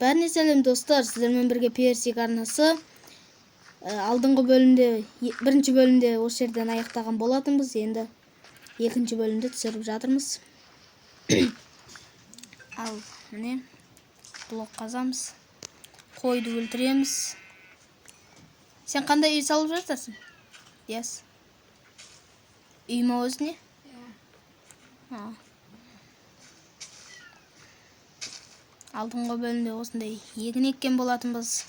Бәріне сәлем достар, сіздермен бірге PRC арнасы. Алдыңғы бөлімде, бірінші бөлімде осы жерден аяқтаған болатынбыз. Енді екінші бөлімде түсіріп жатырмыз. Ал міне блок қазамыз. Қойды өлтіреміз. Сен қандай үй салып жатасың? Yes. Үй ма өзіне? Алдыңғы бөлімде осындай егін еккен болатынбыз.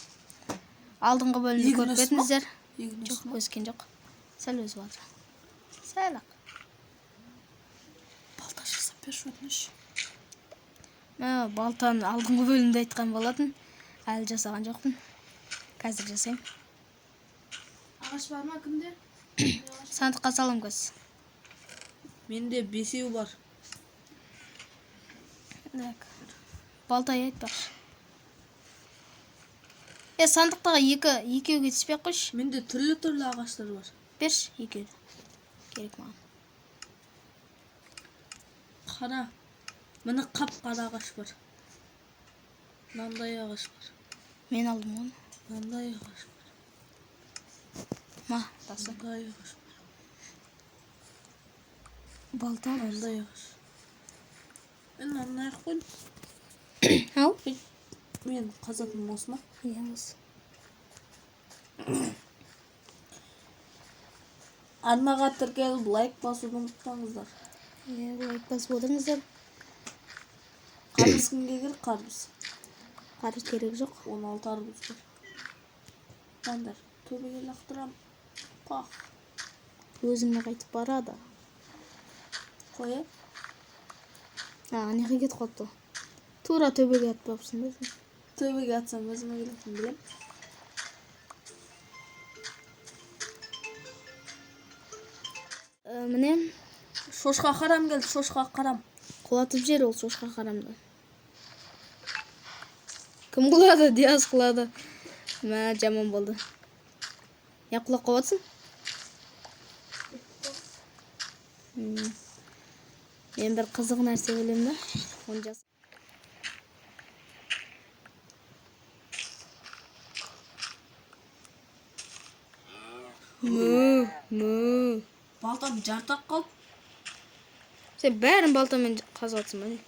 Алдыңғы бөлімде көріп кетіңіздер. Жоқ, өскен жоқ. Сәл өсіп жатыр. Сәл ақ. Балта жасап берші өтініш. Балтаны алдыңғы бөлімде айтқан болатын. Әлі жасаған жоқпын. Қазір жасаймын. Ағаш бар ма кімде? Сандыққа салам көз. Менде 5 бар. Так. Балтайы айтпақшы. Сандықтағы екеуге түспей қойшы. Менде түрлі ағаштар бар. Берші екеуді. Керек маған. Қара. Міне қап-қара ағаш бар. Мынандай ағаш бар. Мен алдым оны. Мынандай ағаш бар. Ма, тасы. Мынандай ағаш бар. Балта бар. Мындай ағаш. Мен мындай қойдым. Ау? Мен қазатым осы ма? Иә, осы. Арнаға тіркеліп лайк басуды ұмытпаңыздар. Иә, лайк басып отырыңыздар. Қарбыз кімге керек? Қарбыз. Қарбыз керек жоқ. 16 арбыз бар. Жандар, төбеге лақтырам. Пах. Өзіңе қайтып барады. Қоя. Неге кетіп қалыпты? Тура төбеге атпапсың ба сен? Төбеге атсам өзіме келетін білем. Міне. Шошқа қарам келді, шошқа қарам. Құлатып жер ол шошқа қарамды. Кім құлады? Диас құлады. Жаман болды. Құлап қалатсың? Мен бір қызық нәрсе білем да. Оны жас. Балтам жартақ қалып. Сен бәрін балтамен қазып атсың ба не?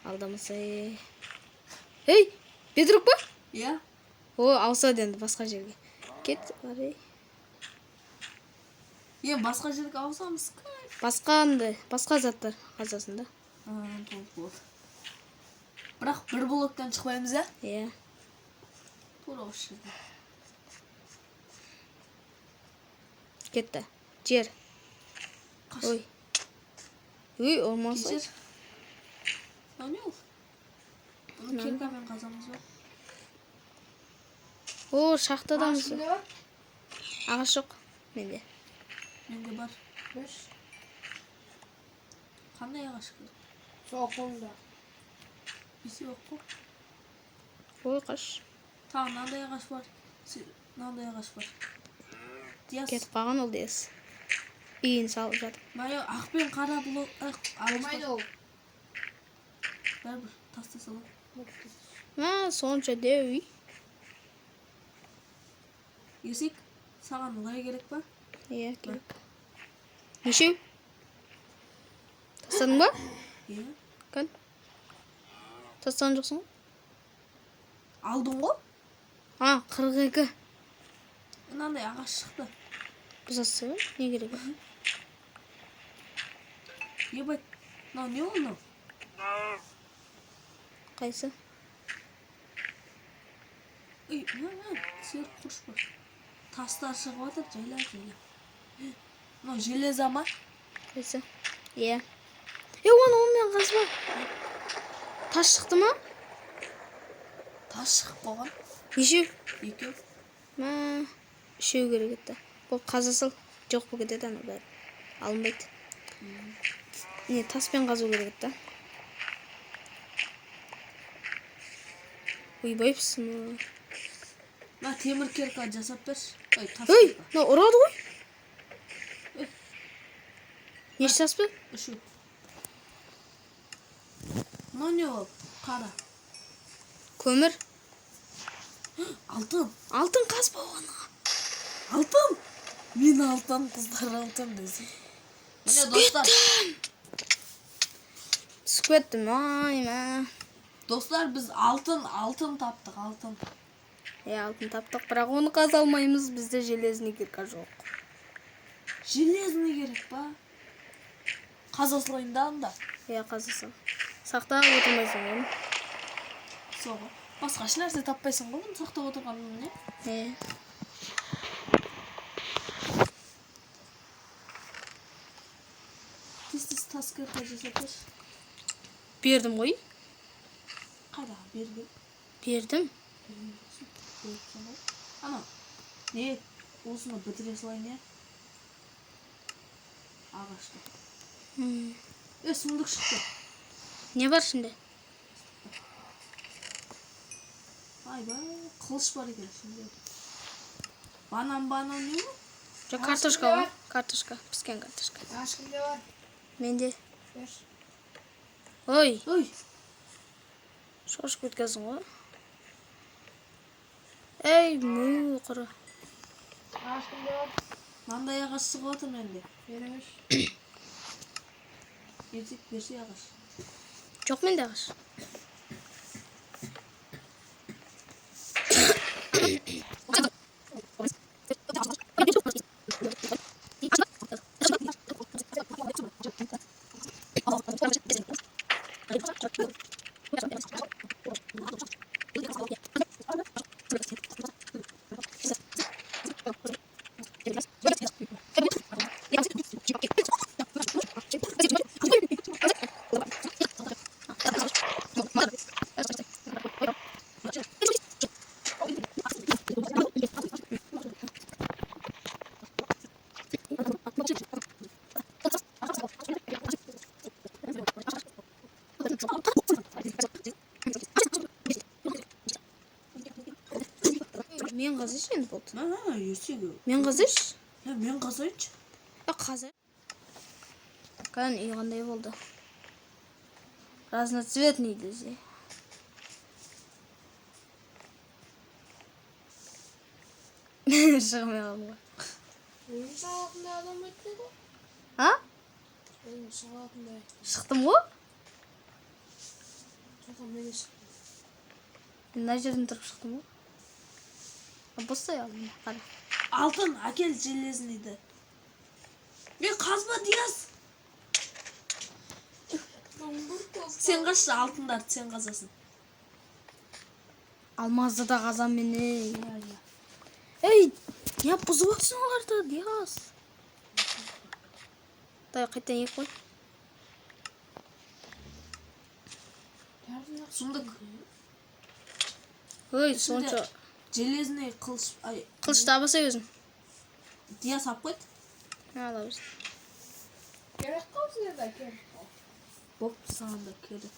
Алдамасай. Ей, бедрук па? Иә. Ауысады енді басқа жерге. Кет, арай. Басқа жерге ауысамыз. Басқа заттар қазасында. Бірақ бір блоктан шықпаймыз, ә? Иә. Тура осы жерде. Кетті. Жер. Ой. Ой, olmazsa. Geçir. Ne olur? Bunu kirkamen kazamız var. Şahtadamız. Ağaç yok. Mende. Mende var. 5. Qanday ağaç kıldı? Soğukunda. Bisi yok mu? Oy qaş. Tamam, nanday ağaç var. Nanday ağaç var. Ketip қалған ол дейсіз. Үйін салып жатыр. Мая ақ пен қара блок Алмайды ол. Бәрібір таста салам. Сонша де үй. Есек, саған лай керек па? Иә, керек. Нешеу? Тастадың ба? Иә. Кән? Тастаған жоқсың ғой? Алдың ғой? 42. Мынандай ағаш шықты. Бұзасы ба? Не керек? Ебать, не ол? Қайсы? Сер құрш бар. Тастар шығып отыр, жайлап. Железа ма? Қайсы? Иә. Оны онымен қазба. Тас шықты ма? Тас шығып қойған. Нешеу? 2. Үшеу керек етті. Бұл қазасыл. Жоқ бұл кетеді ана бәрі. Алынбайды. Таспен қазу керек етті. Ойбайпсың. Темір керка жасап берші. Ой, ұрады ғой. Неше тас ба? 3. Mına ne ol? Kara. Kömür. Altın. Altın kazma onu. Altın. Мен altın, kızlar altın desin. Mine dostlar. Sıkıttım. Ay be. Dostlar biz altın taptık altın. Altın taptık. Бірақ onu kaza almayımız. Bizde железный кирка жоқ. Железный керек па? Қазасылайын да анда. Қазасы. Сақтап отырмайсың оны. Соғы. Басқа еш нәрсе таппайсың ғой, бұны сақтап отырғанын, не? Тез тас кірка жасатыр. Бердім ғой. Қайда берген? Бердім. Ана, не? Осыны бітіре салайын, не? Ағашты. Сундық шықты. Не бар şimdi? Айбай, қылыш бар екен şimdi. Банан не ма? Жоқ, картошка ғой. Картошка. Піскен картошка. Aşkım ne var? Менде. Ver. Ой, Ой, шошып кеткенсің ғой. Ей, мүй құры. Aşkım ne var? мынандай ағаш шығып отыр менде. Vermiş. Ертек берсе ағаш. Жоқ менде ағаш. Мен қазыш енді болды. Ерсек. Мен қазыш? Мен қазайыншы. Қазір. Kan үй қандай болды? Разноцветный десе. Шығымай қалдым ғой. Oyun saatinde adam bekledi. А? Oyun saatinde. Шықтым ғой? Çok ameli çıktı. Мен мына жерден тұрып шықтым ғой. Бостай алдым. Қара. Алтын, әкел железныйды. Мен қазба Диас. Сен қашшы алтындарды сен қазасын. Алмазды да қазам мен, ей. Ей, не бұзып өтсін оларды, Диас. Дай, қайтан ек қой. Сұмдық. Ой, сонша. Железный қылыш... Қылыш табаса өзің. Диас ап қойды. Ала өзің. Gerek kalsın ya da gerek kalsın. Боп, саған да керек.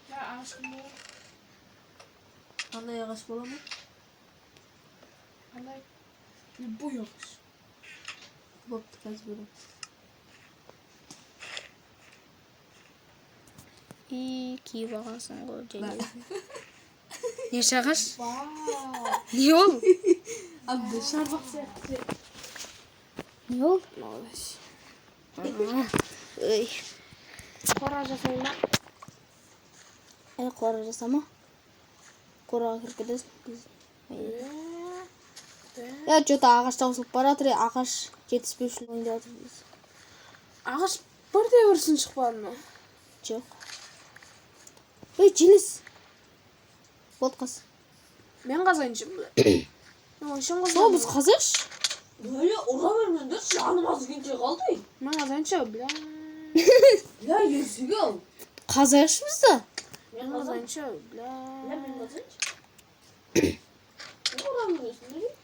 Ya aşkım ne var? Қандай ағаш бола ма? Anay. Bu yokmuş. Бопты, қазір берем. Киіп алғансың ғой, железін. Не шағаш? Vay. Не ол? Абды шарбақ сияқты. Не ол? Молодец. Ой. Kora жасай ма? Қора жасама. Қораға кіріп кетесің. Я что-то ағаш таусылып баратыр, ағаш жетіспеушілік ойында отырмыз. Ağaç burada vursun çıkmadı mı? Жоқ. Ой, желез. Болды қыз. Ben kazanacağım. Сол біз қазаш. Böyle ora vermenden canım az gence kaldı. Ben kazanacağım. Ya yüzü gel. Қазаш бізді. Ben kazanacağım. Ben kazanç. Ne ora veriyorsun dedi?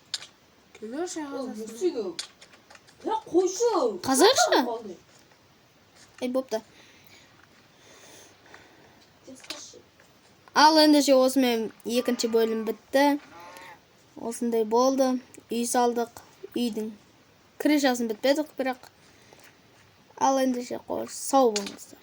Gülüyor şey Ya kazanacağım. yüzü gel. Ya koşu. Қазаш па? Ей, бопты. Ал ендеше осымен екінші бөлім бітті. Осындай болды. Үй салдық. Үйдің крышасын бітпедік, бірақ. Ал ендеше қош, сау болыңыздар.